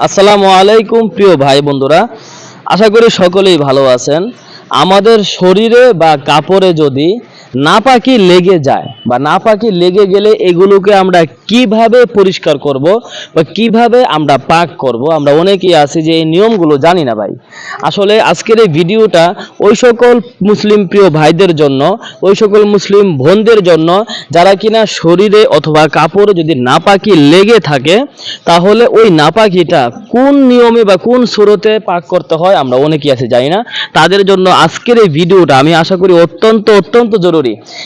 আসসালামু আলাইকুম প্রিয় ভাই বন্ধুরা, আশা করি সকলেই ভালো আছেন। আমাদের শরীরে বা কাপড়ে যদি নাপাকি লেগে যায় বা নাপাকি লেগে গেলে এগুলোকে আমরা কিভাবে পরিষ্কার করব বা কিভাবে আমরা পাক করব, আমরা অনেকেই আছি যে এই নিয়মগুলো জানি না ভাই। আসলে আজকের এই ভিডিওটা ওই সকল মুসলিম প্রিয় ভাইদের জন্য, ওই সকল মুসলিম বোনদের জন্য যারা কিনা শরীরে অথবা কাপড়ে যদি নাপাকি লেগে থাকে, তাহলে ওই নাপাকিটা কোন নিয়মে বা কোন সুরতে পাক করতে হয় আমরা অনেকেই আছে জানি না। তাদের জন্য আজকের এই ভিডিওটা আমি আশা করি অত্যন্ত অত্যন্ত জরুরি।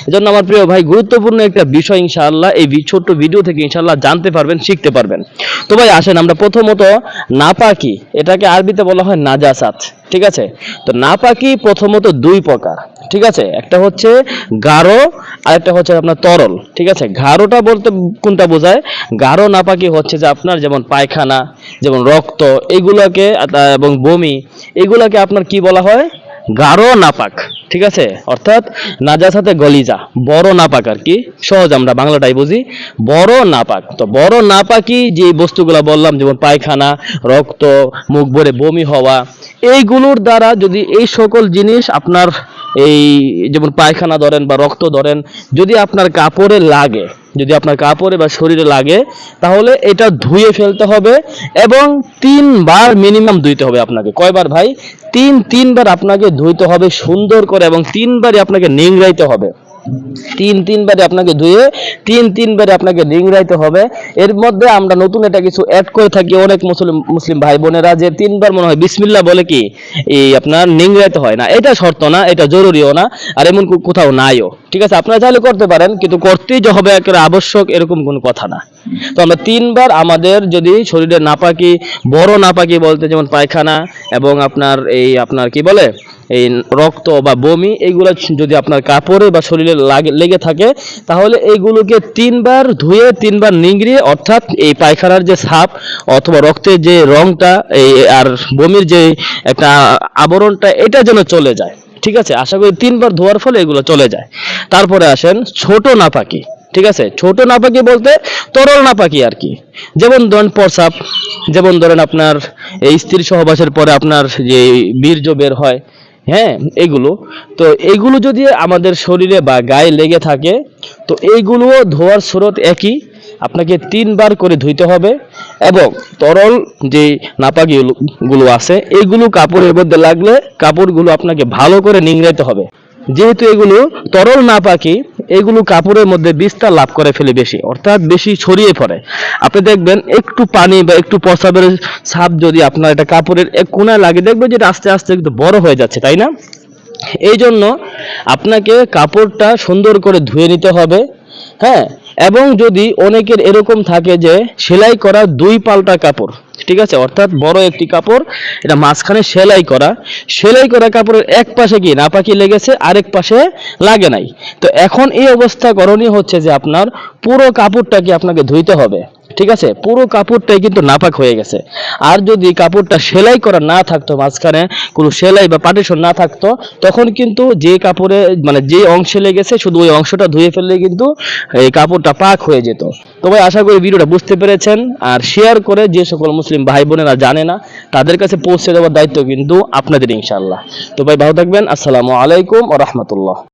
এজন্য আমার প্রিয় ভাই, গুরুত্বপূর্ণ একটা বিষয় ইনশাআল্লাহ এই ছোট্ট ভিডিও থেকে ইনশাআল্লাহ জানতে পারবেন, শিখতে পারবেন। তো ভাই আসেন আমরা প্রথমত নাপাকি, এটাকে আরবিতে বলা হয় নাজাসাত, ঠিক আছে? তো নাপাকি প্রথমত দুই প্রকার, ঠিক আছে? একটা হচ্ছে গাঢ় আর একটা হচ্ছে আপনার তরল, ঠিক আছে? গাঢ়টা বলতে কোনটা বোঝায়? গাঢ় নাপাকি হচ্ছে যে আপনার যেমন পায়খানা, যেমন রক্ত, এগুলাকে এবং বমি, এগুলাকে আপনার কি বলা হয়? গাঢ় নাপাক, ঠিক আছে? অর্থাৎ নাজাসাতে গলিজা, বড় নাপাক আর কি, সহজ আমরা বাংলাটাই বুঝি, বড় নাপাক। তো বড় নাপাকি যে বস্তুগুলা বললাম, যেমন পায়খানা, রক্ত, মুখ ভরে বমি হওয়া, এইগুলোর দ্বারা যদি এই সকল জিনিস আপনার এই যেমন পায়খানা ধরেন বা রক্ত ধরেন, যদি আপনার কাপড়ে লাগে, যদি আপনার কাপড়ে বা শরীরে লাগে, তাহলে এটা ধুয়ে ফেলতে হবে এবং 3 বার মিনিমাম ধুইতে হবে আপনাকে। কয়বার ভাই? তিনবার আপনাকে ধুইতে হবে সুন্দর করে, এবং 3বারই আপনাকে নিংড়াইতে হবে। তিনবারে আপনাকে ধুয়ে তিনবারে আপনাকে নিংড়াইতে হবে। এর মধ্যে আমরা নতুন এটা কিছু অ্যাড করে থাকি অনেক মুসলিম ভাই বোনেরা, যে 3বার মনে হয় বিসমিল্লাহ বলে কি এই আপনার নিংড়াইতে হয় না। এটা শর্ত না, এটা জরুরিও না, আর এমন কোথাও নাইও, ঠিক আছে? আপনারা চাইলে করতে পারেন, কিন্তু করতেই যে হবে একেবারে আবশ্যক এরকম কোনো কথা না। তো আমরা 3বার আমাদের যদি শরীরে নাপাকি, বড় নাপাকি বলতে যেমন পায়খানা এবং আপনার এই আপনার কি বলে এই রক্ত বা বমি, এইগুলো যদি আপনার কাপড়ে বা শরীরে লেগে থাকে, তাহলে এইগুলোকে 3বার ধুয়ে 3বার নিংড়িয়ে, অর্থাৎ এই পায়খানার যে ছাপ অথবা রক্তের যে রংটা এই আর বমির যে একটা আবরণটা, এটা যেন চলে যায়, ঠিক আছে? আশা করি 3বার ধোয়ার ফলে এগুলো চলে যায়। তারপরে আসেন ছোট নাপাকি, ঠিক আছে? ছোট নাপাকি বলতে তরল নাপাকি আর কি, যেমন ধরেন প্রস্রাব, যেমন ধরেন আপনার এই স্ত্রী সহবাসের পরে আপনার যে বীর্য বের হয়, হ্যাঁ, এগুলো। তো এইগুলো যদি আমাদের শরীরে বা গায়ে লেগে থাকে, তো এইগুলোও ধোয়ার স্রোত একই, আপনাকে 3বার করে ধুইতে হবে। এবং তরল যে নাপাকিগুলো আছে, এইগুলো কাপড়ের মধ্যে লাগলে কাপড়গুলো আপনাকে ভালো করে নিংড়াইতে হবে। যেহেতু এগুলো তরল নাপাকি, এগুলো কাপড়ের মধ্যে বিস্তার লাভ করে ফেলে বেশি, অর্থাৎ বেশি ছড়িয়ে পড়ে। আপনি দেখবেন একটু পানি বা একটু প্রস্রাবের ছাপ যদি আপনার একটা কাপড়ের এক কোণায় লাগে, দেখবেন যে আস্তে আস্তে কিন্তু বড় হয়ে যাচ্ছে, তাই না? এই জন্য আপনাকে কাপড়টা সুন্দর করে ধুয়ে নিতে হবে, হ্যাঁ। এবং যদি অনেকের এরকম থাকে যে সেলাই করা 2 পাল্টা কাপড়, ঠিক আছে? অর্থাৎ বড় একটি কাপড়, এটা মাঝখানে সেলাই করা কাপড়ের এক পাশে কি নাপাকি লেগেছে, আরেক পাশে লাগে নাই। তো এখন এই অবস্থা করণীয় হচ্ছে যে আপনার পুরো কাপড়টাকে আপনাকে ধুইতে হবে, ঠিক আছে? পুরো কাপড়টাই কিন্তু নাপাক হয়ে গেছে। আর যদি কাপড়টা সেলাই করা না থাকতো, মাঝখানে কোনো সেলাই বা পার্টিশন না থাকতো, তখন কিন্তু যে কাপড়ে মানে যে অংশে লেগেছে শুধু ওই অংশটা ধুয়ে ফেললে কিন্তু এই কাপড়টা পাক হয়ে যেত। তো ভাই আশা করি ভিডিওটা বুঝতে পেরেছেন, আর শেয়ার করে যে সকল মুসলিম ভাই বোনেরা জানে না তাদের কাছে পৌঁছে দেওয়ার দায়িত্ব কিন্তু আপনাদের ইনশাআল্লাহ। তো ভাই ভালো থাকবেন, আসসালামু আলাইকুম ওয়া রাহমাতুল্লাহ।